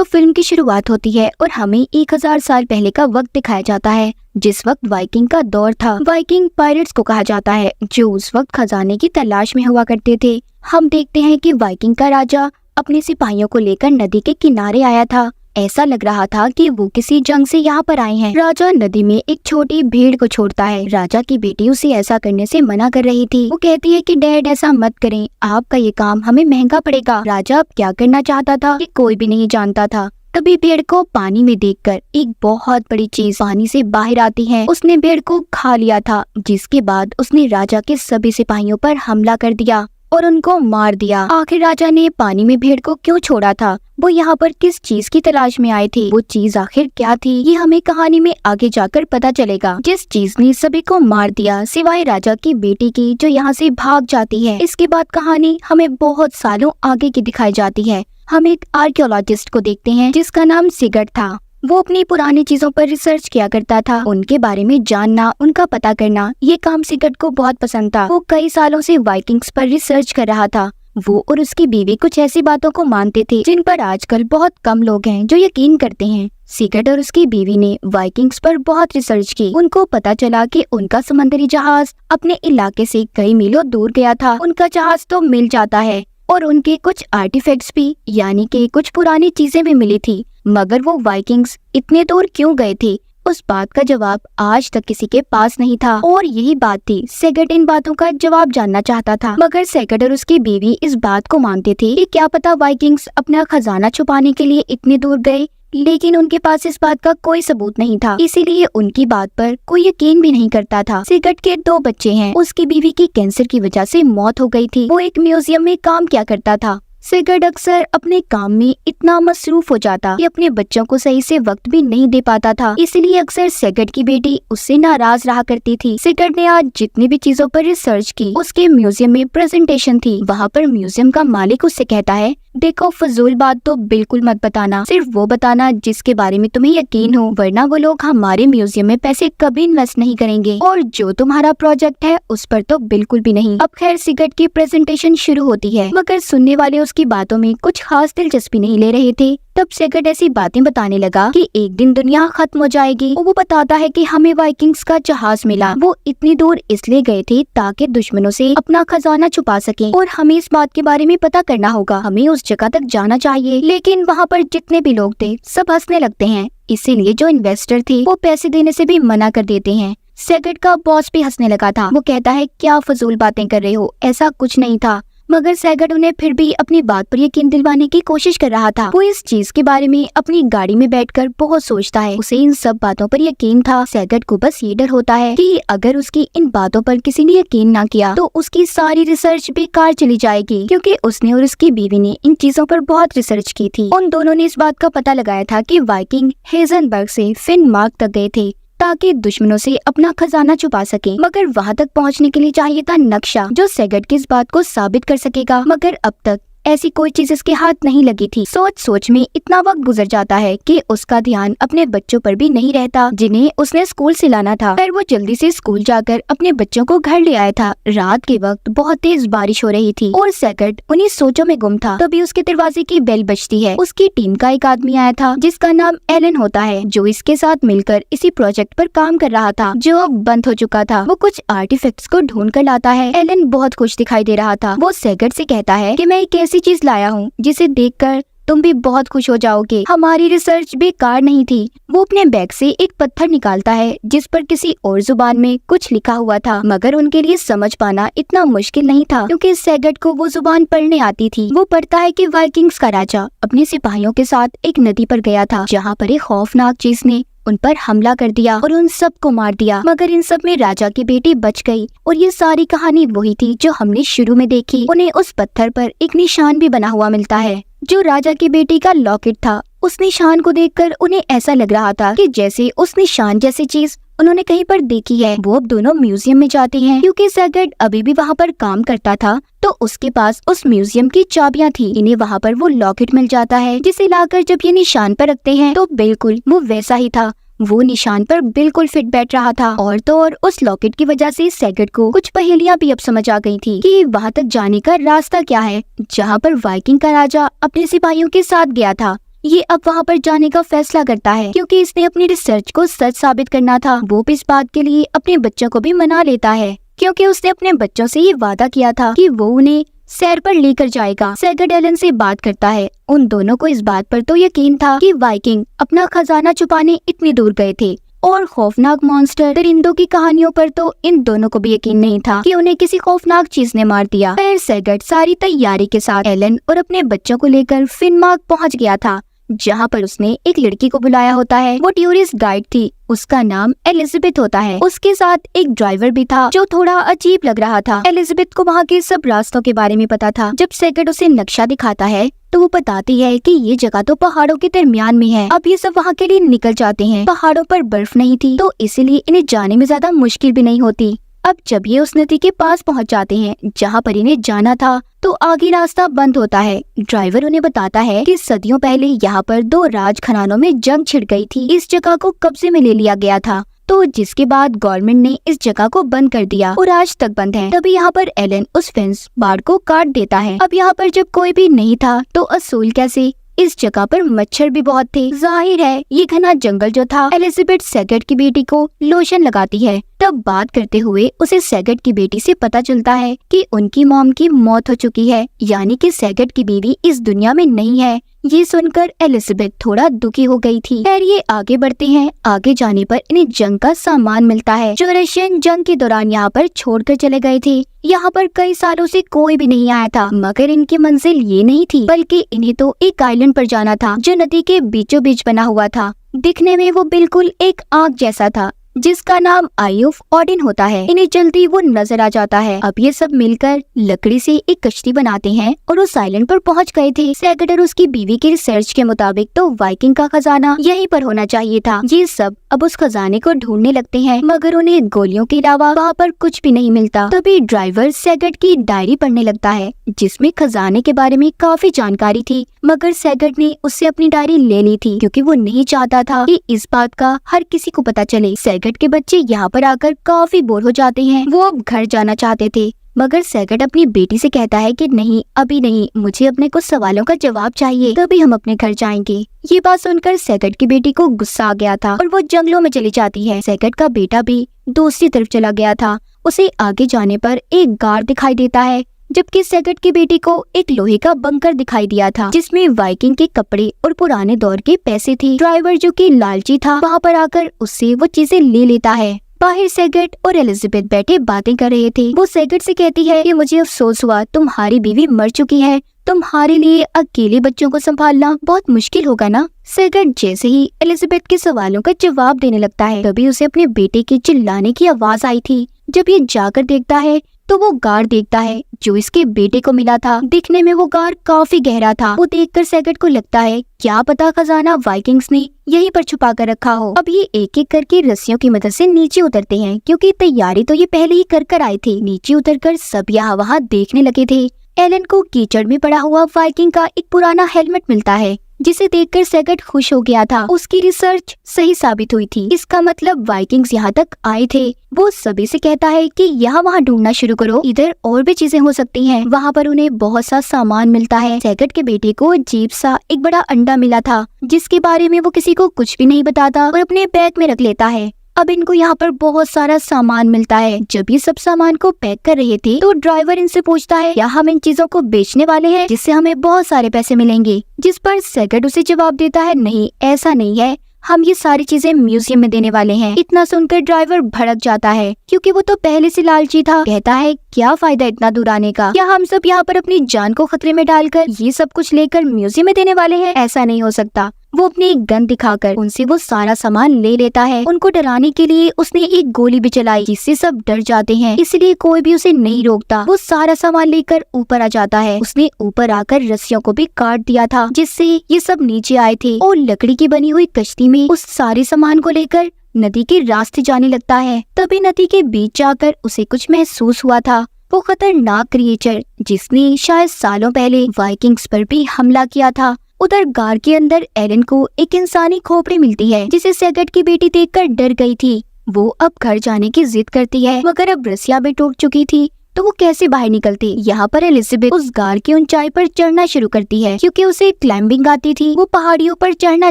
Film की शुरुआत होती है और हमें 1000 साल पहले का वक्त दिखाया जाता है, जिस वक्त वाइकिंग का दौर था। वाइकिंग पायरेट्स को कहा जाता है, जो उस वक्त खजाने की तलाश में हुआ करते थे। हम देखते हैं कि वाइकिंग का राजा अपने सिपाहियों को लेकर नदी के किनारे आया था। ऐसा लग रहा था कि वो किसी जंग से यहाँ पर आए हैं। राजा नदी में एक छोटी भीड़ को छोड़ता है। राजा की बेटी उसे ऐसा करने से मना कर रही थी। वो कहती है कि डैड ऐसा मत करें, आपका ये काम हमें महंगा पड़ेगा। राजा अब क्या करना चाहता था कि कोई भी नहीं जानता था। तभी भेड़ को पानी में देखकर एक बहुत बड़ी चीज पानी से बाहर आती है। उसने भेड़ को खा लिया था, जिसके बाद उसने राजा के सभी सिपाहियों पर हमला कर दिया और उनको मार दिया। आखिर राजा ने पानी में भेड़ को क्यों छोड़ा था? वो यहाँ पर किस चीज की तलाश में आए थे? वो चीज आखिर क्या थी? ये हमें कहानी में आगे जाकर पता चलेगा। जिस चीज ने सभी को मार दिया सिवाय राजा की बेटी की, जो यहाँ से भाग जाती है। इसके बाद कहानी हमें बहुत सालों आगे की दिखाई जाती है। हम एक आर्कियोलॉजिस्ट को देखते हैं जिसका नाम सिगर्ट था। वो अपनी पुरानी चीजों पर रिसर्च किया करता था। उनके बारे में जानना, उनका पता करना, ये काम सिगर्ट को बहुत पसंद था। वो कई सालों से वाइकिंग्स पर रिसर्च कर रहा था। वो और उसकी बीवी कुछ ऐसी बातों को मानते थे जिन पर आजकल बहुत कम लोग हैं जो यकीन करते हैं। सिगर्ट और उसकी बीवी ने वाइकिंग्स पर बहुत रिसर्च की। उनको पता चला कि उनका समुद्री जहाज अपने इलाके से कई मीलों दूर गया था। उनका जहाज तो मिल जाता है और उनके कुछ आर्टिफैक्ट्स भी, यानी कि कुछ पुरानी चीजें भी मिली थी, मगर वो वाइकिंग्स इतने दूर क्यों गए थे? उस बात का जवाब आज तक किसी के पास नहीं था। और यही बात थी, सेगर्ट इन बातों का जवाब जानना चाहता था। मगर सेगर्ट और उसकी बीवी इस बात को मानते थे कि क्या पता वाइकिंग्स अपना खजाना छुपाने के लिए इतने दूर गए, लेकिन उनके पास इस बात का कोई सबूत नहीं था। इसीलिए उनकी बात पर कोई यकीन भी नहीं करता था। सिगर्ट के 2 बच्चे हैं। उसकी बीवी की कैंसर की वजह से मौत हो गई थी। वो एक म्यूजियम में काम किया करता था। सिगर्ट अक्सर अपने काम में इतना मसरूफ हो जाता कि अपने बच्चों को सही से वक्त भी नहीं दे पाता था। इसलिए अक्सर सिगर्ट की बेटी उससे नाराज रहा करती थी। सिगर्ट ने आज जितनी भी चीजों पर रिसर्च की, उसके म्यूजियम में प्रेजेंटेशन थी। वहाँ पर म्यूजियम का मालिक उससे कहता है, देखो फजूल बात तो बिल्कुल मत बताना, सिर्फ वो बताना जिसके बारे में तुम्हें यकीन हो, वरना वो लोग हमारे म्यूजियम में पैसे कभी इन्वेस्ट नहीं करेंगे, और जो तुम्हारा प्रोजेक्ट है उस पर तो बिल्कुल भी नहीं। अब खैर सिगर्ट की प्रेजेंटेशन शुरू होती है, मगर सुनने वाले उसकी बातों में कुछ खास दिलचस्पी नहीं ले रहे थे। तब सिगर्ट ऐसी बातें बताने लगा कि एक दिन दुनिया खत्म हो जाएगी। वो बताता है कि हमें वाइकिंग्स का जहाज मिला। वो इतनी दूर इसलिए गए थे ताकि दुश्मनों से अपना खजाना छुपा सकें, और हमें इस बात के बारे में पता करना होगा। हमें उस जगह तक जाना चाहिए। लेकिन वहाँ पर जितने भी लोग थे सब हंसने लगते हैं। इसीलिए जो इन्वेस्टर थे वो पैसे देने से भी मना कर देते हैं। सिगर्ट का बॉस भी हंसने लगा था। वो कहता है, क्या फजूल बातें कर रहे हो, ऐसा कुछ नहीं था। मगर सिगर्ट उन्हें फिर भी अपनी बात पर यकीन दिलवाने की कोशिश कर रहा था। वो इस चीज के बारे में अपनी गाड़ी में बैठकर बहुत सोचता है। उसे इन सब बातों पर यकीन था। सिगर्ट को बस ये डर होता है कि अगर उसकी इन बातों पर किसी ने यकीन ना किया तो उसकी सारी रिसर्च बेकार चली जाएगी, क्योंकि उसने और उसकी बीवी ने इन चीजों पर बहुत रिसर्च की थी। उन दोनों ने इस बात का पता लगाया था कि वाइकिंग हेजनबर्ग से फिनमार्क तक गए थे ताकि दुश्मनों से अपना खजाना छुपा सके। मगर वहाँ तक पहुँचने के लिए चाहिए था नक्शा, जो सिगर्ट की इस बात को साबित कर सकेगा। मगर अब तक ऐसी कोई चीज इसके हाथ नहीं लगी थी। सोच सोच में इतना वक्त गुजर जाता है कि उसका ध्यान अपने बच्चों पर भी नहीं रहता, जिन्हें उसने स्कूल से लाना था। फिर वो जल्दी से स्कूल जाकर अपने बच्चों को घर ले आया था। रात के वक्त बहुत तेज बारिश हो रही थी और सिगर्ट उन्हीं सोचों में गुम था। तभी उसके दरवाजे की बेल बजती है। उसकी टीम का एक आदमी आया था जिसका नाम एलन होता है, जो इसके साथ मिलकर इसी प्रोजेक्ट पर काम कर रहा था, जो अब बंद हो चुका था। वो कुछ आर्टिफैक्ट्स को ढूंढ कर लाता है। एलन बहुत खुश दिखाई दे रहा था। वो सिगर्ट से कहता है कि मैं एक ऐसी चीज लाया हूँ जिसे देखकर तुम भी बहुत खुश हो जाओगे। हमारी रिसर्च बेकार नहीं थी। वो अपने बैग से एक पत्थर निकालता है जिस पर किसी और जुबान में कुछ लिखा हुआ था, मगर उनके लिए समझ पाना इतना मुश्किल नहीं था क्योंकि सिगर्ट को वो जुबान पढ़ने आती थी। वो पढ़ता है कि वाइकिंग्स का राजा अपने सिपाहियों के साथ एक नदी पर गया था, जहाँ पर एक खौफनाक चीज ने उन पर हमला कर दिया और उन सब को मार दिया। मगर इन सब में राजा की बेटी बच गई। और ये सारी कहानी वही थी जो हमने शुरू में देखी। उन्हें उस पत्थर पर एक निशान भी बना हुआ मिलता है, जो राजा की बेटी का लॉकेट था। उस निशान को देखकर उन्हें ऐसा लग रहा था कि जैसे उस निशान जैसी चीज उन्होंने कहीं पर देखी है। वो अब दोनों म्यूजियम में जाते हैं। क्योंकि सिगर्ट अभी भी वहाँ पर काम करता था तो उसके पास उस म्यूजियम की चाबियां थी। इन्हें वहाँ पर वो लॉकेट मिल जाता है, जिसे लाकर जब ये निशान पर रखते हैं तो बिल्कुल वो वैसा ही था। वो निशान पर बिल्कुल फिट बैठ रहा था। और तो और उस लॉकेट की वजह से सिगर्ट को कुछ पहेलियां भी अब समझ आ गई थी कि वहाँ तक जाने का रास्ता क्या है, जहाँ पर वाइकिंग का राजा अपने सिपाहियों के साथ गया था। ये अब वहाँ पर जाने का फैसला करता है क्योंकि इसने अपनी रिसर्च को सच साबित करना था। वो इस बात के लिए अपने बच्चों को भी मना लेता है क्योंकि उसने अपने बच्चों से ये वादा किया था कि वो उन्हें सैर पर लेकर जाएगा। सैगट एलन से बात करता है। उन दोनों को इस बात पर तो यकीन था कि वाइकिंग अपना खजाना छुपाने इतनी दूर गए थे और खौफनाक मॉन्स्टर परिंदों की कहानियों पर तो इन दोनों को भी यकीन नहीं था कि उन्हें किसी खौफनाक चीज ने मार दिया। फिर सैगट सारी तैयारी के साथ एलन और अपने बच्चों को लेकर फिनमार्क पहुंच गया था, जहाँ पर उसने एक लड़की को बुलाया होता है। वो टूरिस्ट गाइड थी, उसका नाम एलिजाबेथ होता है। उसके साथ एक ड्राइवर भी था जो थोड़ा अजीब लग रहा था। एलिजाबेथ को वहाँ के सब रास्तों के बारे में पता था। जब सैगट उसे नक्शा दिखाता है तो वो बताती है कि ये जगह तो पहाड़ों के दरमियान में है। अब ये सब वहाँ के लिए निकल जाते हैं। पहाड़ों पर बर्फ नहीं थी तो इसीलिए इन्हें जाने में ज्यादा मुश्किल भी नहीं होती। अब जब ये उस नदी के पास पहुंच जाते हैं जहां पर इन्हें जाना था तो आगे रास्ता बंद होता है। ड्राइवर उन्हें बताता है कि सदियों पहले यहाँ पर 2 राज खनानों में जंग छिड़ गई थी। इस जगह को कब्जे में ले लिया गया था, तो जिसके बाद गवर्नमेंट ने इस जगह को बंद कर दिया और आज तक बंद है। तभी यहाँ पर एलन उस फेंस बाड़ को काट देता है। अब यहाँ पर जब कोई भी नहीं था तो असूल कैसे? इस जगह पर मच्छर भी बहुत थे। जाहिर है ये घना जंगल जो था। एलिजाबेथ सैगट की बेटी को लोशन लगाती है। तब बात करते हुए उसे सैगट की बेटी से पता चलता है कि उनकी मॉम की मौत हो चुकी है, यानी कि सैगट की बीवी इस दुनिया में नहीं है। ये सुनकर एलिजाबेथ थोड़ा दुखी हो गई थी। फिर ये आगे बढ़ते हैं। आगे जाने पर इन्हें जंग का सामान मिलता है जो रशियन जंग के दौरान यहाँ पर छोड़कर चले गए थे। यहाँ पर कई सालों से कोई भी नहीं आया था, मगर इनकी मंजिल ये नहीं थी, बल्कि इन्हें तो एक आइलैंड पर जाना था जो नदी के बीचों बीच बना हुआ था। दिखने में वो बिल्कुल एक आग जैसा था जिसका नाम आई ऑफ ओडिन होता है। इन्हें जल्दी वो नजर आ जाता है। अब ये सब मिलकर लकड़ी से एक कश्ती बनाते हैं और उस आइलैंड पर पहुंच गए थे। सैगट और उसकी बीवी की रिसर्च के मुताबिक तो वाइकिंग का खजाना यहीं पर होना चाहिए था। ये सब अब उस खजाने को ढूंढने लगते हैं, मगर उन्हें गोलियों के अलावा वहाँ पर कुछ भी नहीं मिलता। तभी ड्राइवर सैगट की डायरी पढ़ने लगता है जिसमें खजाने के बारे में काफी जानकारी थी, मगर सैगट ने उससे अपनी डायरी ले ली थी क्योंकि वो नहीं चाहता था कि इस बात का हर किसी को पता चले। सैगट के बच्चे यहाँ पर आकर काफी बोर हो जाते हैं। वो अब घर जाना चाहते थे, मगर सैगट अपनी बेटी से कहता है कि नहीं, अभी नहीं, मुझे अपने कुछ सवालों का जवाब चाहिए, तभी हम अपने घर जाएंगे। ये बात सुनकर सैगट की बेटी को गुस्सा आ गया था और वो जंगलों में चली जाती है। सैगट का बेटा भी दूसरी तरफ चला गया था। उसे आगे जाने पर एक गार्ड दिखाई देता है, जबकि सैगट की बेटी को एक लोहे का बंकर दिखाई दिया था जिसमें वाइकिंग के कपड़े और पुराने दौर के पैसे थे। ड्राइवर जो कि लालची था वहाँ पर आकर उससे वो चीजें ले लेता है। बाहर सैगट और एलिजाबेथ बैठे बातें कर रहे थे। वो सैगट से कहती है कि मुझे अफसोस हुआ, तुम्हारी बीवी मर चुकी है, तुम्हारे लिए अकेले बच्चों को संभालना बहुत मुश्किल होगा ना। सैगट जैसे ही एलिजाबेथ के सवालों का जवाब देने लगता है तभी उसे अपने बेटे के चिल्लाने की आवाज आई थी। जब ये जाकर देखता है तो वो गार देखता है जो इसके बेटे को मिला था। दिखने में वो गार काफी गहरा था। वो देखकर सैगट को लगता है क्या पता खजाना वाइकिंग्स ने यहीं पर छुपा कर रखा हो। अब ये एक एक करके रस्सियों की मदद से नीचे उतरते हैं क्योंकि तैयारी तो ये पहले ही कर आए थे। नीचे उतरकर सब यहाँ वहाँ देखने लगे थे। एलन को कीचड़ में पड़ा हुआ वाइकिंग का एक पुराना हेलमेट मिलता है जिसे देखकर सैगट खुश हो गया था। उसकी रिसर्च सही साबित हुई थी, इसका मतलब वाइकिंग्स यहाँ तक आए थे। वो सभी से कहता है कि यहाँ वहाँ ढूंढना शुरू करो, इधर और भी चीजें हो सकती हैं। वहाँ पर उन्हें बहुत सा सामान मिलता है। सैगट के बेटे को अजीब सा एक बड़ा अंडा मिला था जिसके बारे में वो किसी को कुछ भी नहीं बताता और अपने बैग में रख लेता है। अब इनको यहाँ पर बहुत सारा सामान मिलता है। जब ये सब सामान को पैक कर रहे थे तो ड्राइवर इनसे पूछता है क्या हम इन चीजों को बेचने वाले हैं जिससे हमें बहुत सारे पैसे मिलेंगे, जिस पर सैगट उसे जवाब देता है नहीं, ऐसा नहीं है, हम ये सारी चीजें म्यूजियम में देने वाले हैं। इतना सुनकर ड्राइवर भड़क जाता है क्योंकि वो तो पहले से लालची था। कहता है क्या फायदा इतना दूर आने का, क्या हम सब यहाँ पर अपनी जान को खतरे में डालकर ये सब कुछ लेकर म्यूजियम में देने वाले हैं, ऐसा नहीं हो सकता। वो अपनी एक गन दिखाकर उनसे वो सारा सामान ले लेता है। उनको डराने के लिए उसने एक गोली भी चलाई जिससे सब डर जाते हैं, इसलिए कोई भी उसे नहीं रोकता। वो सारा सामान लेकर ऊपर आ जाता है। उसने ऊपर आकर रस्सियों को भी काट दिया था जिससे ये सब नीचे आए थे और लकड़ी की बनी हुई कश्ती में उस सारे सामान को लेकर नदी के रास्ते जाने लगता है। तभी नदी के बीच जाकर उसे कुछ महसूस हुआ था। वो खतरनाक क्रिएचर जिसने शायद सालों पहले वाइकिंग्स पर भी हमला किया था। उधर गार के अंदर एलन को एक इंसानी खोपड़ी मिलती है जिसे सैगट की बेटी देखकर डर गई थी। वो अब घर जाने की जिद करती है, मगर अब रस्सियां भी टूट चुकी थी तो वो कैसे बाहर निकलती। यहाँ पर एलिजाबेथ उस गार की ऊंचाई पर चढ़ना शुरू करती है क्योंकि उसे क्लाइंबिंग आती थी। वो पहाड़ियों पर चढ़ना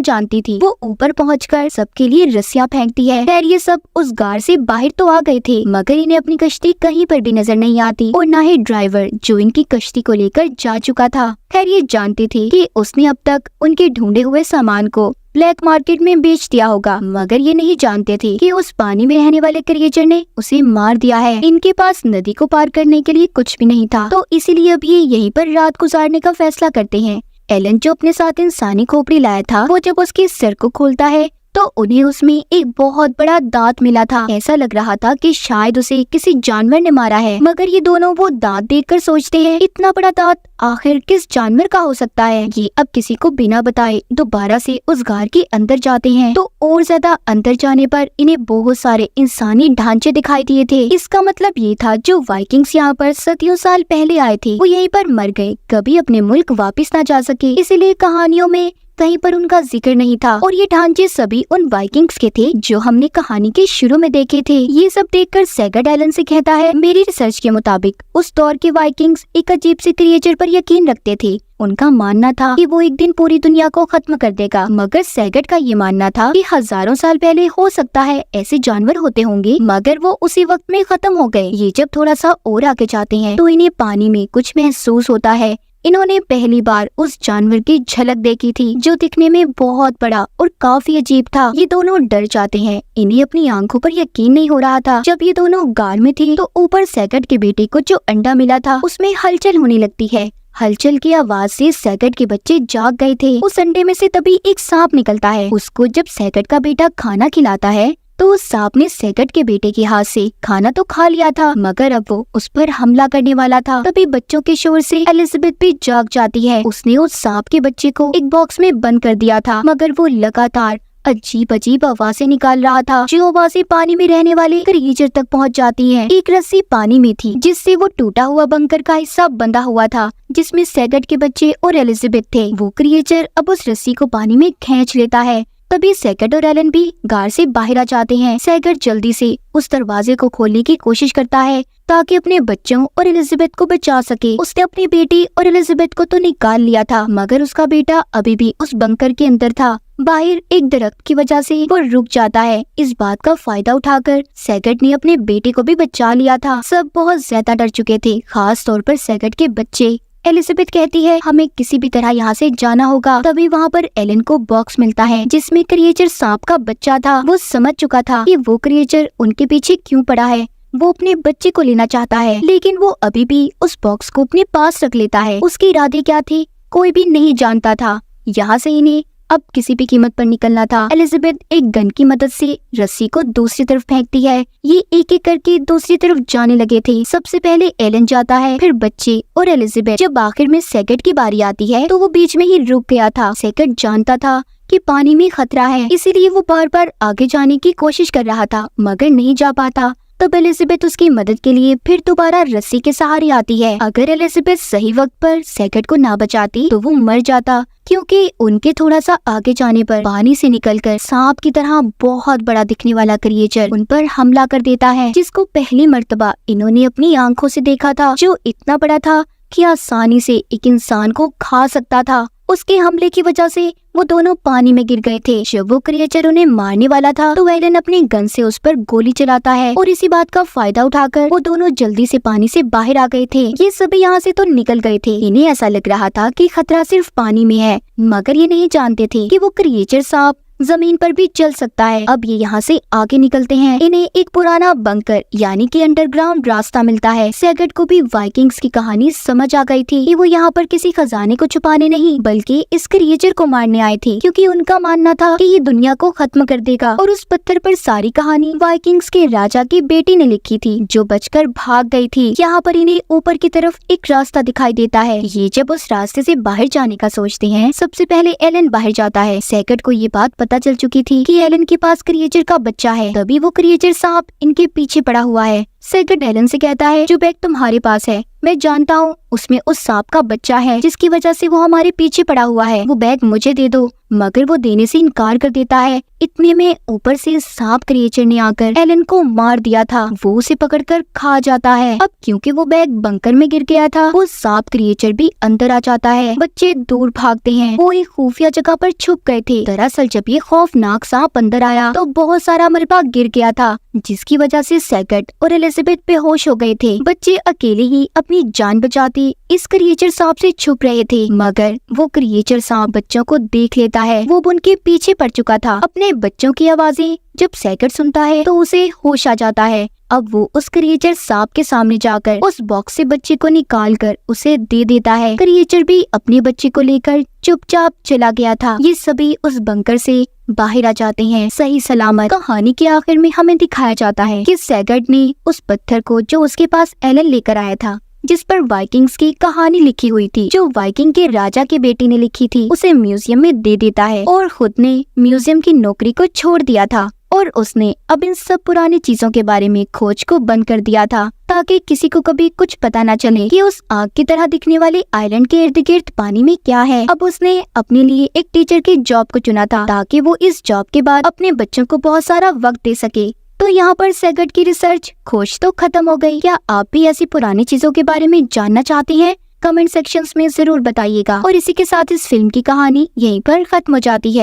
जानती थी। वो ऊपर पहुंचकर सबके लिए रस्सियां फेंकती है। खैर ये सब उस गार से बाहर तो आ गए थे, मगर इन्हें अपनी कश्ती कहीं पर भी नजर नहीं आती और न ही ड्राइवर जो इनकी कश्ती को लेकर जा चुका था। खैर ये जानती थी कि उसने अब तक उनके ढूंढे हुए सामान को ब्लैक मार्केट में बेच दिया होगा, मगर ये नहीं जानते थे कि उस पानी में रहने वाले क्रिएचर ने उसे मार दिया है। इनके पास नदी को पार करने के लिए कुछ भी नहीं था, तो इसीलिए अब ये यहीं पर रात गुजारने का फैसला करते हैं। एलन जो अपने साथ इंसानी खोपड़ी लाया था, वो जब उसके सिर को खोलता है तो उन्हें उसमें एक बहुत बड़ा दांत मिला था। ऐसा लग रहा था कि शायद उसे किसी जानवर ने मारा है, मगर ये दोनों वो दांत देखकर सोचते हैं इतना बड़ा दांत आखिर किस जानवर का हो सकता है। ये अब किसी को बिना बताए दोबारा से उस गार के अंदर जाते हैं, तो और ज्यादा अंदर जाने पर इन्हें बहुत सारे इंसानी ढांचे दिखाई दिए थे। इसका मतलब ये था जो वाइकिंग्स यहाँ पर सदियों साल पहले आए थे वो यहीं पर मर गए, कभी अपने मुल्क वापिस न जा सके, इसीलिए कहानियों में कहीं पर उनका जिक्र नहीं था। और ये ढांचे सभी उन वाइकिंग्स के थे जो हमने कहानी के शुरू में देखे थे। ये सब देखकर सैगट एलन से कहता है, मेरी रिसर्च के मुताबिक उस दौर के वाइकिंग्स एक अजीब से क्रिएचर पर यकीन रखते थे। उनका मानना था कि वो एक दिन पूरी दुनिया को खत्म कर देगा, मगर सैगट का ये मानना था कि हजारों साल पहले हो सकता है ऐसे जानवर होते होंगे, मगर वो उसी वक्त में खत्म हो गए। ये जब थोड़ा सा और आगे जाते हैं तो इन्हें पानी में कुछ महसूस होता है। इन्होंने पहली बार उस जानवर की झलक देखी थी जो दिखने में बहुत बड़ा और काफी अजीब था। ये दोनों डर जाते हैं, इन्हें अपनी आंखों पर यकीन नहीं हो रहा था। जब ये दोनों गार में थे तो ऊपर सैगट के बेटे को जो अंडा मिला था उसमें हलचल होने लगती है। हलचल की आवाज से सैगट के बच्चे जाग गए थे। उस अंडे में से तभी एक सांप निकलता है। उसको जब सैगट का बेटा खाना खिलाता है तो उस सांप ने सैगट के बेटे के हाथ से खाना तो खा लिया था, मगर अब वो उस पर हमला करने वाला था। तभी बच्चों के शोर से एलिजाबेथ भी जाग जाती है। उसने उस सांप के बच्चे को एक बॉक्स में बंद कर दिया था, मगर वो लगातार अजीब अजीब आवाजें निकाल रहा था, जो आवाजें पानी में रहने वाले क्रिएचर तक पहुंच जाती हैं। एक रस्सी पानी में थी जिससे वो टूटा हुआ बंकर का हिस्सा बंधा हुआ था, जिसमें सैगट के बच्चे और एलिजाबेथ थे। वो क्रिएचर अब उस रस्सी को पानी में खींच लेता है। तभी सैगट और एलन भी गार से बाहर आ जाते हैं। सैगट जल्दी से उस दरवाजे को खोलने की कोशिश करता है ताकि अपने बच्चों और एलिजाबेथ को बचा सके। उसने अपनी बेटी और एलिजाबेथ को तो निकाल लिया था, मगर उसका बेटा अभी भी उस बंकर के अंदर था। बाहर एक दरख्त की वजह से वो रुक जाता है। इस बात का फायदा उठाकर सैगट ने अपने बेटे को भी बचा लिया था। सब बहुत ज्यादा डर चुके थे, खास तौर पर सैगट के बच्चे। एलिजाबेथ कहती है हमें किसी भी तरह यहाँ से जाना होगा। तभी वहाँ पर एलन को बॉक्स मिलता है जिसमें क्रिएचर सांप का बच्चा था। वो समझ चुका था कि वो क्रिएचर उनके पीछे क्यों पड़ा है। वो अपने बच्चे को लेना चाहता है, लेकिन वो अभी भी उस बॉक्स को अपने पास रख लेता है। उसके इरादे क्या थे कोई भी नहीं जानता था। यहाँ से इन्हें अब किसी भी कीमत पर निकलना था। एलिजाबेथ एक गन की मदद से रस्सी को दूसरी तरफ फेंकती है। ये एक एक करके दूसरी तरफ जाने लगे थे। सबसे पहले एलन जाता है, फिर बच्चे और एलिजाबेथ। जब आखिर में सैगट की बारी आती है तो वो बीच में ही रुक गया था। सैगट जानता था कि पानी में खतरा है, इसीलिए वो बार बार आगे जाने की कोशिश कर रहा था, मगर नहीं जा पाता। तब एलिजाबेथ उसकी मदद के लिए फिर दोबारा रस्सी के सहारे आती है। अगर एलिजाबेथ सही वक्त पर सैगट को ना बचाती तो वो मर जाता, क्योंकि उनके थोड़ा सा आगे जाने पर पानी से निकलकर सांप की तरह बहुत बड़ा दिखने वाला क्रिएचर उन पर हमला कर देता है, जिसको पहली मर्तबा इन्होंने अपनी आंखों से देखा था, जो इतना बड़ा था कि आसानी से एक इंसान को खा सकता था। उसके हमले की वजह से वो दोनों पानी में गिर गए थे। जब वो क्रिएचर उन्हें मारने वाला था तो एलन अपनी गन से उस पर गोली चलाता है और इसी बात का फायदा उठाकर वो दोनों जल्दी से पानी से बाहर आ गए थे। ये सभी यहाँ से तो निकल गए थे। इन्हें ऐसा लग रहा था कि खतरा सिर्फ पानी में है, मगर ये नहीं जानते थे कि वो क्रिएचर सांप जमीन पर भी चल सकता है। अब ये यहाँ से आगे निकलते हैं। इन्हें एक पुराना बंकर यानी कि अंडरग्राउंड रास्ता मिलता है। सैगट को भी वाइकिंग्स की कहानी समझ आ गई थी कि वो यहाँ पर किसी खजाने को छुपाने नहीं बल्कि इस क्रिएचर को मारने आए थे, क्योंकि उनका मानना था कि ये दुनिया को खत्म कर देगा। और उस पत्थर पर सारी कहानी वाइकिंग्स के राजा की बेटी ने लिखी थी, जो बचकर भाग गई थी। यहाँ पर इन्हें ऊपर की तरफ एक रास्ता दिखाई देता है। ये जब उस रास्ते से बाहर जाने का सोचते हैं, सबसे पहले एलन बाहर जाता है। सैगट को ये बात पता चल चुकी थी कि एलन के पास क्रिएचर का बच्चा है। तभी वो क्रिएचर सांप इनके पीछे पड़ा हुआ है। सैगट एलन से कहता है जो बैग तुम्हारे पास है मैं जानता हूँ उसमें उस सांप का बच्चा है, जिसकी वजह से वो हमारे पीछे पड़ा हुआ है। वो बैग मुझे दे दो, मगर वो देने से इनकार कर देता है। इतने में ऊपर से सांप क्रिएचर ने आकर एलन को मार दिया था। वो उसे पकड़कर खा जाता है। अब क्योंकि वो बैग बंकर में गिर गया था, वो सांप क्रिएचर भी अंदर आ जाता है। बच्चे दूर भागते हैं। वो एक खुफिया जगह पर छुप गए थे। दरअसल जब ये खौफनाक सांप अंदर आया तो बहुत सारा मलबा गिर गया था, जिसकी वजह से सैगट और एलिजाबेथ बेहोश हो गए थे। बच्चे अकेले ही अपनी जान बचाते इस क्रिएचर सांप से छुप रहे थे, मगर वो क्रिएचर सांप बच्चों को देख लेता है। वो उनके पीछे पड़ चुका था। अपने बच्चों की आवाजें जब सैगट सुनता है तो उसे होश आ जाता है। अब वो उस क्रिएचर सांप के सामने जाकर उस बॉक्स से बच्चे को निकालकर उसे दे देता है। क्रिएचर भी अपने बच्चे को लेकर चुपचाप चला गया था। ये सभी उस बंकर से बाहर आ जाते हैं सही सलामत। कहानी के आखिर में हमें दिखाया जाता है कि सैगट ने उस पत्थर को जो उसके पास एलन लेकर आया था, जिस पर वाइकिंग्स की कहानी लिखी हुई थी, जो वाइकिंग के राजा के बेटे ने लिखी थी, उसे म्यूजियम में दे देता है और खुद ने म्यूजियम की नौकरी को छोड़ दिया था। और उसने अब इन सब पुरानी चीजों के बारे में खोज को बंद कर दिया था, ताकि किसी को कभी कुछ पता न चले कि उस आग की तरह दिखने वाले आइलैंड के इर्द गिर्द पानी में क्या है। अब उसने अपने लिए एक टीचर की जॉब को चुना था, ताकि वो इस जॉब के बाद अपने बच्चों को बहुत सारा वक्त दे सके। तो यहाँ पर सैगट की रिसर्च खोज तो खत्म हो गई। क्या आप भी ऐसी पुरानी चीजों के बारे में जानना चाहते हैं? कमेंट सेक्शंस में जरूर बताइएगा। और इसी के साथ इस फिल्म की कहानी यहीं पर खत्म हो जाती है।